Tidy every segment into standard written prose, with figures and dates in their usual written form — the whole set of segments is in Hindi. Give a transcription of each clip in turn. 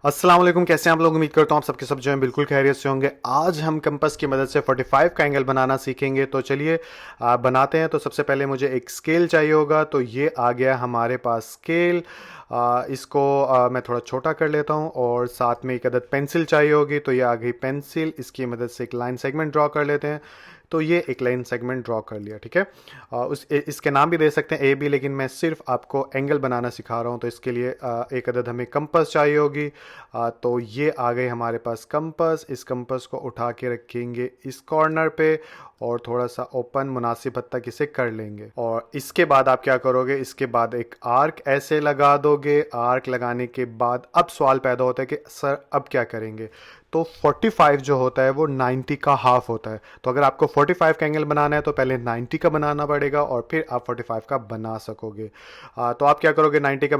अस्सलाम वालेकुम, कैसे हैं आप लोग। उम्मीद करता हूँ आप सबके सब जो हैं बिल्कुल खैरियत से होंगे। आज हम कंपास की मदद से 45 का एंगल बनाना सीखेंगे। तो चलिए बनाते हैं। तो सबसे पहले मुझे एक स्केल चाहिए होगा। तो ये आ गया हमारे पास स्केल। इसको मैं थोड़ा छोटा कर लेता हूँ और साथ में एक अदद पेंसिल चाहिए होगी। तो ये आ गई पेंसिल। इसकी मदद से एक लाइन सेगमेंट ड्रॉ कर लेते हैं। तो ये एक लाइन सेगमेंट ड्रॉ कर लिया, ठीक है। इसके नाम भी दे सकते हैं ए बी, लेकिन मैं सिर्फ आपको एंगल बनाना सिखा रहा हूँ। तो इसके लिए एक अदद हमें कंपास चाहिए होगी। तो ये आ गए हमारे पास कंपास। इस कंपास को उठा के रखेंगे इस कॉर्नर पे और थोड़ा सा ओपन मुनासिब हद तक इसे कर लेंगे। और इसके बाद आप क्या करोगे, इसके बाद एक आर्क ऐसे लगा दोगे। आर्क लगाने के बाद अब सवाल पैदा होता है कि सर अब क्या करेंगे। तो 45 जो होता है वो 90 का हाफ होता है। तो अगर आपको 45 का एंगल बनाना है तो पहले 90 का बनाना पड़ेगा और फिर आप 45 का बना सकोगे। तो आप क्या करोगे, 90 का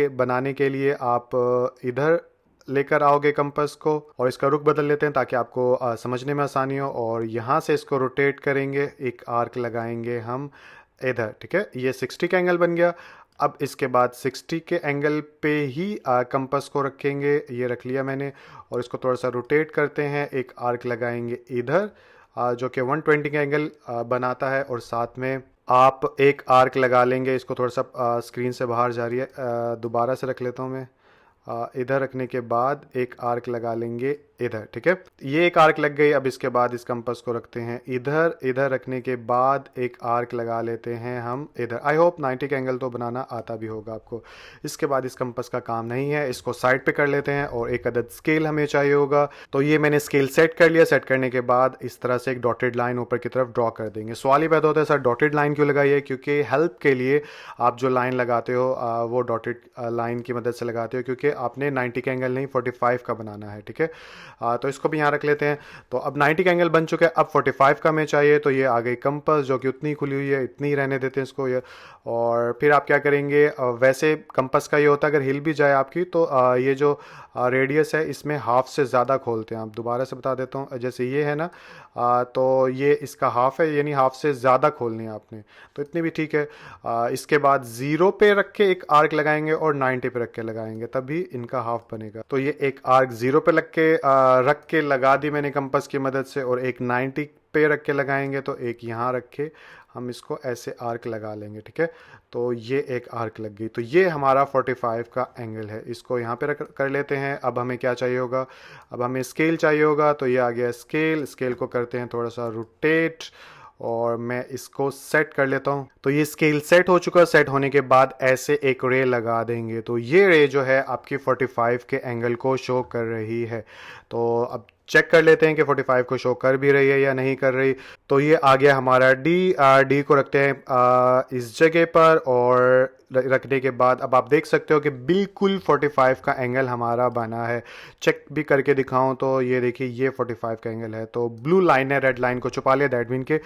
बनाने के लिए आप इधर लेकर आओगे कंपास को और इसका रुख बदल लेते हैं ताकि आपको समझने में आसानी हो। और यहाँ से इसको रोटेट करेंगे, एक आर्क लगाएंगे हम इधर, ठीक है। ये 60 का एंगल बन गया। अब इसके बाद 60 के एंगल पे ही कंपास को रखेंगे। ये रख लिया मैंने और इसको थोड़ा सा रोटेट करते हैं। एक आर्क लगाएंगे इधर जो कि 120 का एंगल बनाता है। और साथ में आप एक आर्क लगा लेंगे। इसको थोड़ा सा स्क्रीन से बाहर जा रही है, दोबारा से रख लेता हूँ मैं। इधर रखने के बाद एक आर्क लगा लेंगे इधर, ठीक है। ये एक आर्क लग गई। अब इसके बाद इस कंपास को रखते हैं इधर। इधर रखने के बाद एक आर्क लगा लेते हैं हम इधर। आई होप 90 का एंगल तो बनाना आता भी होगा आपको। इसके बाद इस कंपास का काम नहीं है, इसको साइड पे कर लेते हैं और एक अदद स्केल हमें चाहिए होगा। तो ये मैंने स्केल सेट कर लिया। सेट करने के बाद इस तरह से एक डॉटेड लाइन ऊपर की तरफ ड्रॉ कर देंगे। सवाल ही पैदा होता है सर डॉटेड लाइन क्यों लगाई है। क्योंकि हेल्प के लिए आप जो लाइन लगाते हो वो डॉटेड लाइन की मदद से लगाते हो, क्योंकि आपने 90 का एंगल नहीं 45 का बनाना है, ठीक है। तो इसको भी यहाँ रख लेते हैं। तो अब 90 का एंगल बन चुका है। अब 45 का हमें चाहिए। तो ये आ गई कंपास जो कि उतनी खुली हुई है, इतनी रहने देते हैं इसको ये। और फिर आप क्या करेंगे, वैसे कंपास का ये होता है अगर हिल भी जाए आपकी तो ये जो रेडियस है इसमें हाफ से ज़्यादा खोलते हैं। आप दोबारा से बता देता हूँ, जैसे ये है ना, तो ये इसका हाफ है, यानी हाफ से ज़्यादा खोलनी है आपने। तो इतनी भी ठीक है। इसके बाद 0 पे रख के एक आर्क लगाएंगे और 90 पे रख के लगाएंगे, तभी इनका हाफ बनेगा। तो ये एक आर्क 0 पे रख के लगा दी मैंने कंपास की मदद से। और एक 90 पे रख के लगाएंगे तो एक यहाँ रख के हम इसको ऐसे आर्क लगा लेंगे, ठीक है। तो ये एक आर्क लग गई। तो ये हमारा 45 का एंगल है। इसको यहाँ पे रख कर लेते हैं। अब हमें क्या चाहिए होगा, अब हमें स्केल चाहिए होगा। तो ये आ गया स्केल। स्केल को करते हैं थोड़ा सा रोटेट और मैं इसको सेट कर लेता हूँ। तो ये स्केल सेट हो चुका है। सेट होने के बाद ऐसे एक रे लगा देंगे। तो ये रे जो है आपकी 45 के एंगल को शो कर रही है। तो अब चेक कर लेते हैं कि 45 को शो कर भी रही है या नहीं कर रही। तो ये आ गया हमारा डी। डी को रखते हैं इस जगह पर और रखने के बाद अब आप देख सकते हो कि बिल्कुल 45 का एंगल हमारा बना है। चेक भी करके दिखाऊं तो ये देखिए ये 45 का एंगल है। तो ब्लू लाइन है, रेड लाइन को छुपा लिया, दैट मीन के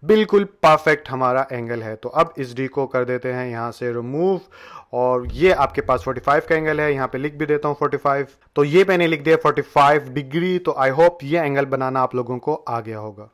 बिल्कुल परफेक्ट हमारा एंगल है। तो अब इस डी को कर देते हैं यहाँ से रिमूव और ये आपके पास 45 का एंगल है। यहाँ पे लिख भी देता हूँ 45। तो ये मैंने लिख दिया 45 डिग्री। तो आई होप ये एंगल बनाना आप लोगों को आ गया होगा।